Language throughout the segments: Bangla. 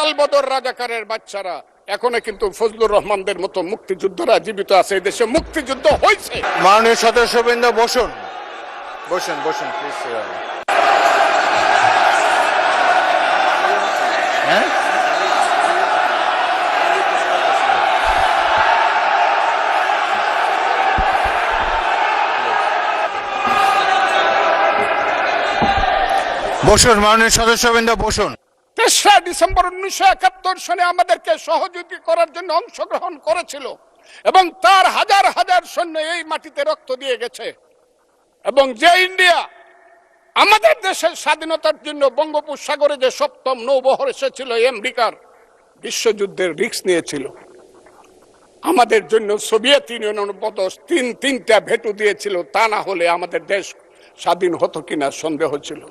আলবদর রাজাকারের বাচ্চারা এখনো কিন্তু ফজলুর রহমানদের মতো মুক্তিযোদ্ধারা জীবিত আছে। এই দেশে মুক্তিযুদ্ধ হয়েছে। মাননীয় সদস্যবৃন্দ বসুন বসুন বসুন প্লিজ। হ্যাঁ, বসুন মাননীয় সদস্যবৃন্দ বসুন। 3রা ডিসেম্বর 1971 সনে আমাদেরকে সহযোগী করার জন্য অংশগ্রহণ করেছিল এবং তার হাজার হাজার সৈন্য এই মাটিতে রক্ত দিয়ে গেছে। এবং যে ইন্ডিয়া আমাদের দেশের স্বাধীনতার জন্য বঙ্গোপসাগরে যে 7ম নৌবহর এসেছিল, আমেরিকার বিশ্বযুদ্ধের রিস্ক নিয়েছিল, আমাদের জন্য সোভিয়েত ইউনিয়ন তিনটা ভেটু দিয়েছিল। তা না হলে আমাদের দেশ স্বাধীন হতো কিনা সন্দেহ ছিল।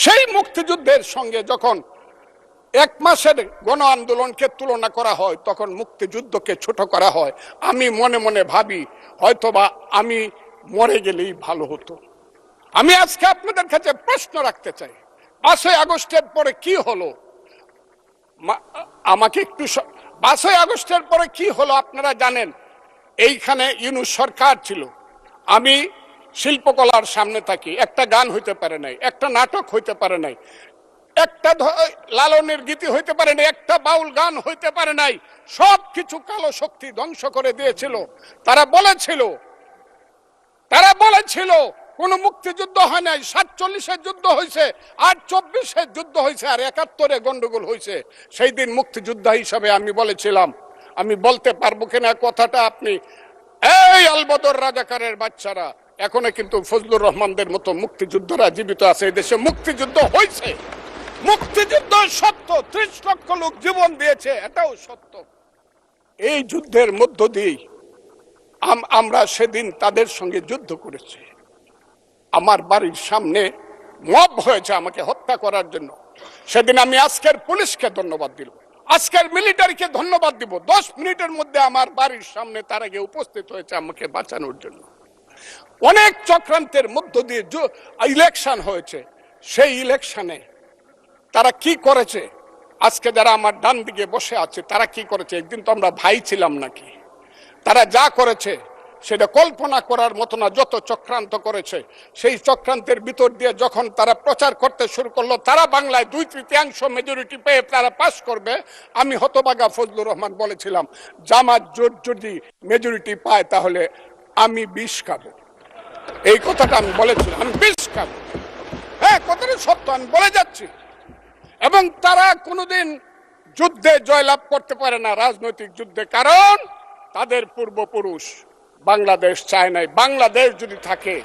সেই মুক্তিযুদ্ধের সঙ্গে যখন 1 মাসের গণ আন্দোলনকে তুলনা করা হয়, তখন মুক্তিযুদ্ধকে ছোট করা হয়। আমি মনে মনে ভাবি হয়তোবা আমি মরে গেলেই ভালো হতো। আমি আজকে আপনাদের কাছে প্রশ্ন রাখতে চাই, 5ই আগস্টের পরে কি হলো? আমাকে একটু 5ই আগস্টের পরে কি হলো আপনারা জানেন। এইখানে ইউনূস সরকার ছিল, আমি শিল্পকলার সামনে থাকি। একটা গান হইতে পারে নাই, একটা নাটক হইতে পারে নাই, একটা লালনের গীতি হইতে পারে নাই, একটা বাউল গান হইতে পারে নাই। সবকিছু কালো শক্তি ধ্বংস করে দিয়েছিল। তারা বলেছিল কোন মুক্তিযুদ্ধ হয় নাই। 47-এর যুদ্ধ হয়েছে, আর 24-এর যুদ্ধ হয়েছে, আর 71-এ গন্ডগোল হয়েছে। সেই দিন মুক্তিযোদ্ধা হিসাবে আমি বলেছিলাম, আমি বলতে পারবো কিনা কথাটা আপনি, এই আলবদর রাজাকারের বাচ্চারা এখনো কিন্তু ফজলুর রহমানদের মতো মুক্তিযোদ্ধারা জীবিত আছে। এই দেশে মুক্তিযুদ্ধ হয়েছে। মুক্তিযুদ্ধ সত্য, 30 লক্ষ লোক জীবন দিয়েছে, এটাও সত্য। এই যুদ্ধের মধ্য দিয়ে আমরা সেদিন তাদের সঙ্গে যুদ্ধ করেছি। আমার বাড়ির সামনে মব হয়েছে আমাকে হত্যা করার জন্য। সেদিন আমি আজকের পুলিশকে ধন্যবাদ দিব, আজকের মিলিটারিকে ধন্যবাদ দিব। 10 মিনিটের মধ্যে আমার বাড়ির সামনে তারা গিয়ে উপস্থিত হয়েছে আমাকে বাঁচানোর জন্য। অনেক চক্রান্তের মধ্য দিয়ে ইলেকশন হয়েছে। সেই ইলেকশনে তারা কি করেছে, আজকে যারা আমার ডান দিকে বসে আছে তারা কি করেছে? একদিন তো আমরা ভাই ছিলাম নাকি? তারা যা করেছে সেটা কল্পনা করার মতো না। যত চক্রান্ত করেছে, সেই চক্রান্তের ভিতর দিয়ে যখন তারা প্রচার করতে শুরু করলো তারা বাংলায় 2/3 মেজরিটি পেয়ে তারা পাস করবে, আমি হতভাগা ফজলুর রহমান বলেছিলাম জামাত জোট যদি মেজরিটি পায় তাহলে আমি বিষ খাবো। এই কথাটা আমি বলেছিলাম, আমি বিষ খাবো। হ্যাঁ, কথাটা সত্য, আমি বলে যাচ্ছি। এবং তারা কোনোদিন যুদ্ধে জয়লাভ করতে পারে না, রাজনৈতিক যুদ্ধে, কারণ তাদের পূর্বপুরুষ বাংলাদেশ চায় নাই। বাংলাদেশ যদি থাকে,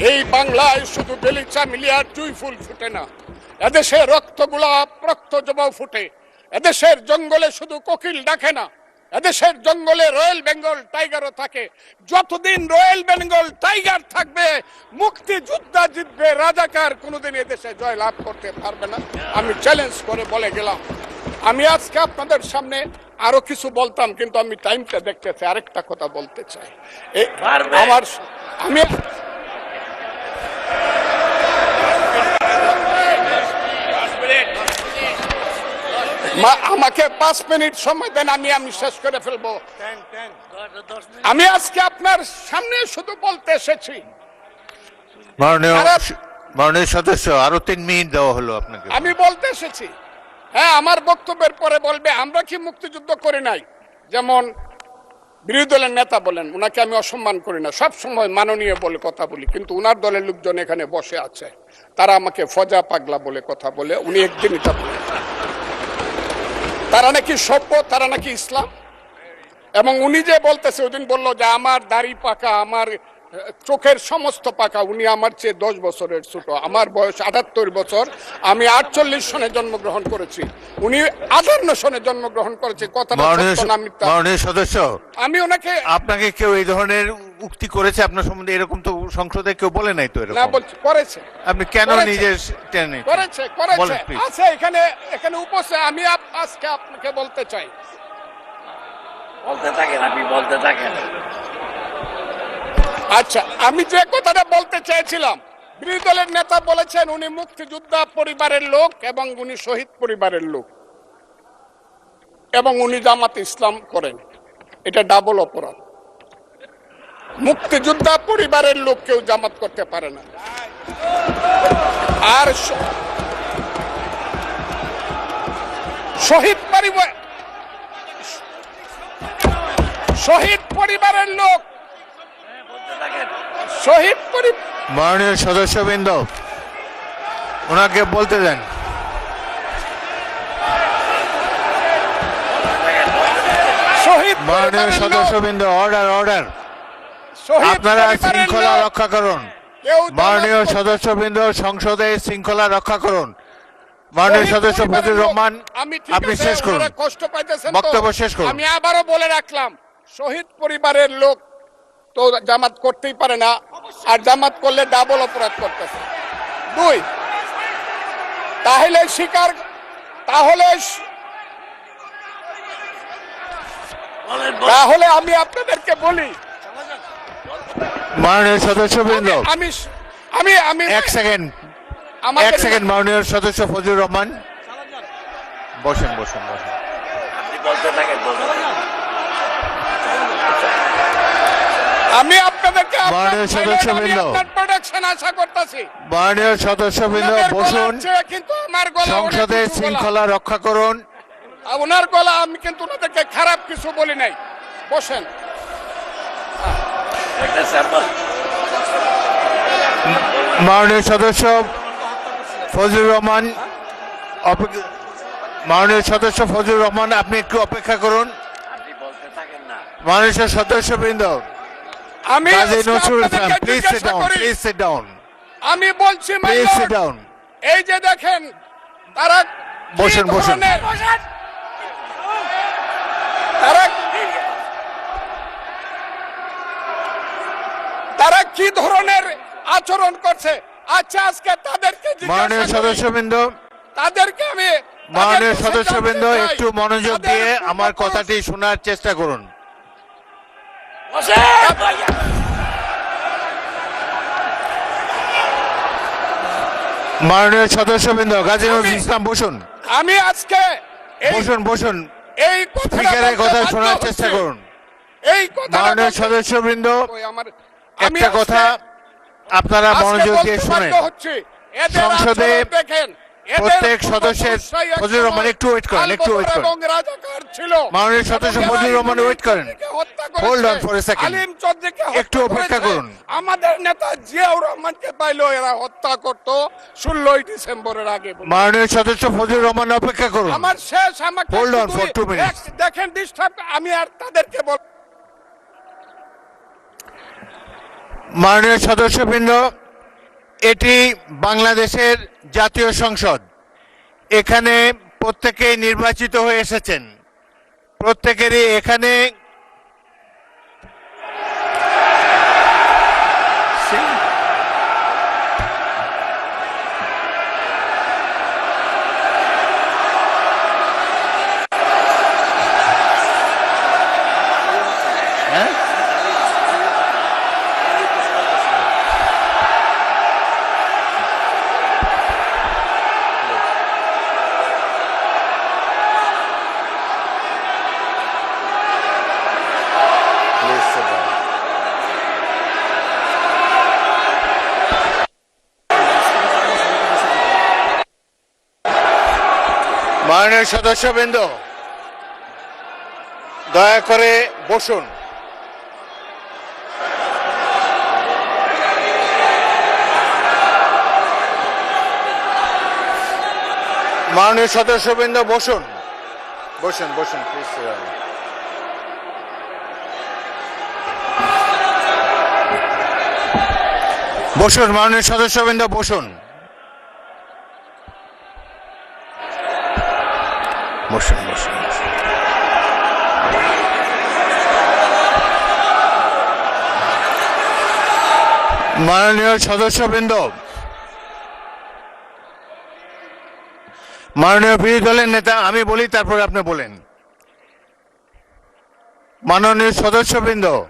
এই বাংলায় শুধু বেলিচা মিলিয়ার জুই ফুল ফুটে না, এদেশে রক্তগোলাপ রক্ত জবাও ফুটে। এদেশের জঙ্গলে শুধু কোকিল ডাকে না, এদেশের জঙ্গলে রয়্যাল বেঙ্গল টাইগারও থাকে। যতদিন রয়্যাল বেঙ্গল টাইগার থাকবে, মুক্তিযোদ্ধা জিতবে, রাজাকার কোনোদিন এদেশে জয় লাভ করতে পারবে না। আমি চ্যালেঞ্জ করে বলে গেলাম। আমি আজকে আপনাদের সামনে আরো কিছু বলতাম, কিন্তু আমি টাইমটা দেখতে চাই, আরেকটা কথা বলতে চাই। আমি আমাকে 5 মিনিট সময় দেন, আমি শেষ করে ফেলবো। আমি আজকে আপনার সামনে শুধু বলতে এসেছি, মাননীয় সদস্য আরো 3 মিনিট দেওয়া হলো আপনাকে। আমি বলতে এসেছি, হ্যাঁ, আমার বক্তব্যের পরে বলবে আমরা কি মুক্তিযুদ্ধ করি নাই। যেমন বিরোধী দলের নেতা বলেন, ওনাকে আমি অসম্মান করি না, সব সময় মাননীয় বলে কথা বলি, কিন্তু উনার দলের লোকজন এখানে বসে আছে, তারা আমাকে ফজা পাগলা বলে কথা বলে। উনি একদিন এটা বলে তারা নাকি সভ্য, তারা নাকি ইসলাম। এবং উনি যে বলতেছে, ওইদিন বললো যে আমার দাড়ি পাকা, আমার চোখের সমস্ত পাকা। উনি আমার চেয়ে 10 বছরের ছোট, আমার বয়স 78 বছর, আমি 48 সনে জন্মগ্রহণ করেছি, উনি 58 সনে জন্মগ্রহণ করেছে। কথাটা সত্য না মিথ্যা? মাননীয় সদস্য, আমি ওনাকে, আপনাকে কেউ এই ধরনের উক্তি করেছে আপনার সম্বন্ধে? এরকম তো সংসদে কেউ বলে নাই তো। এরকম না, বলছি করেছে। আপনি কেন নিজের টেনে করেছে আছে এখানে উপস্থিত। আমি আজকে আপনাকে বলতে চাই, বলতে থাকেন, আপনি বলতে থাকেন। আচ্ছা, আমি যে কথাটা বলতে চেয়েছিলাম, বিরোধী দলের নেতা বলেছেন উনি মুক্তিযোদ্ধা পরিবারের লোক এবং উনি শহীদ পরিবারের লোক। এবং উনি জামাত ইসলাম করেন, এটা ডাবল অপরাধ। মুক্তিযোদ্ধা পরিবারের লোক কেউ জামাত করতে পারে না। আর শহীদ পরিবারের লোক, শহীদ মাননীয় সদস্যবৃন্দ, ওনাকে বলতে দেন। শহীদ মাননীয় সদস্যবৃন্দ, অর্ডার অর্ডার, আপনারা শৃঙ্খলা রক্ষা করুন। মাননীয় সদস্যবৃন্দ, সংসদে শৃঙ্খলা রক্ষা করুন। মাননীয় সদস্য ফজলুর রহমান, আপনি শেষ করুন, কষ্ট পাইতেছেন, বক্তব্য শেষ করুন। আমি আবারও বলে রাখলাম, শহীদ পরিবারের লোক তো জামাত করতেই পারে না, আর জামাত করলে ডাবল অপরাধ করতেছে। দুই, তাহলে আমি আপনাদেরকে বলি, মাননীয় সদস্যবৃন্দ, আমি আমি আমি এক সেকেন্ড, আমাদের- এক সেকেন্ড। মাননীয় সদস্য ফজলুর রহমান, বসেন বসেন বসেন। আপনি বলতে থাকেন, বলতে থাকেন। আমি আপনাদেরকে মাননীয় সদস্যবৃন্দ, প্রোডাকশন আশা করতেছি। মাননীয় সদস্যবৃন্দ, বসুন। কিন্তু আমার গলা সংসদে অনেক উঁচু গলা। শৃঙ্খলা রক্ষা করুন। ওনার গলা, আমি কিন্তু ওনাদেরকে খারাপ কিছু বলি নাই। বসেন। একটা স্যাম্পল। মাননীয় সদস্য ফজলুর রহমান, মাননীয় সদস্য ফজলুর রহমান, আপনি একটু অপেক্ষা করুন। আপনি বলতে থাকেন না। মাননীয় সদস্যবৃন্দ, আমি কাজী আজকে নজরুল ইসলাম, আপনাদেরকে প্লিজ সিট জিজ্ঞাসা ডাউন, করি, প্লিজ সিট ডাউন, আমি বলছি my please lord, sit down. এই যে দেখেন তারা কি বসেন, বসেন। ধরনের- তারা তারা কি ধরনের আচরণ করছে। আচ্ছা, আজকে তাদেরকে মাননীয় জিজ্ঞাসা করি, সদস্যবৃন্দ, তাদেরকে আমি মাননীয় তাদের কাছে সদস্যবৃন্দ, জানতে চাই, একটু মনোযোগ তাদের দিয়ে আমার পূর্বপুরুষ- কথাটি শোনার চেষ্টা করুন। বসেন। মাননীয় সদস্যবৃন্দ, কাজী নজরুল ইসলাম, বসুন আমি আজকে এই বসুন বসুন। এই কথাটা স্পিকারের বলতে কথা বাধ্য শোনার হচ্ছি। চেষ্টা করুন। এই কথাটা মাননীয় বলতে- সদস্যবৃন্দ, ওই আমার- আমি একটা আজকে- কথা আপনারা আজকে মনোযোগ বলতে দিয়ে শুনেন। বাধ্য হচ্ছি, এদের সংসদে আচরণ দেখেন, এদের প্রত্যেক পূর্বপুরুষরাই সদস্যের, এক ফজলুর রহমান, সময় একটু ওয়েট করেন, একটু ওয়েট আলবদর করেন। এবং রাজাকার ছিল। মাননীয় সদস্য এবং ফজলুর এরা রহমান, আলিম ওয়েট করেন। চৌধুরীকে হত্যা করেছে। Hold on for a second. আলিম চৌধুরীকে হত্যা একটু অপেক্ষা করেছে। করুন। আমাদের নেতা জিয়াউর রহমানকে পাইলো এরা হত্যা করত 16ই ডিসেম্বরের আগে। মাননীয় সদস্য ফজলুর রহমান, অপেক্ষা করুন। আমার শেষ, আমাকে Hold on শুধু for 2 minutes. দেখেন ডিস্টার্ব, আমি আর তাদেরকে বল। মাননীয় সদস্যবৃন্দ, এটি বাংলাদেশের জাতীয় সংসদ। এখানে প্রত্যেকেই নির্বাচিত হয়ে এসেছেন, প্রত্যেকেরই এখানে মাননীয় সদস্যবৃন্দ, দয়া করে বসুন। মাননীয় সদস্যবৃন্দ, বসুন বসুন বসুন, প্লিজ। বসুন, মাননীয় সদস্যবৃন্দ, বসুন বসুন বসুন বসুন। মাননীয় সদস্যবৃন্দ, মাননীয় বিরোধী দলের নেতা, আমি বলি তারপরে আপনি বলেন। মাননীয় সদস্যবৃন্দ,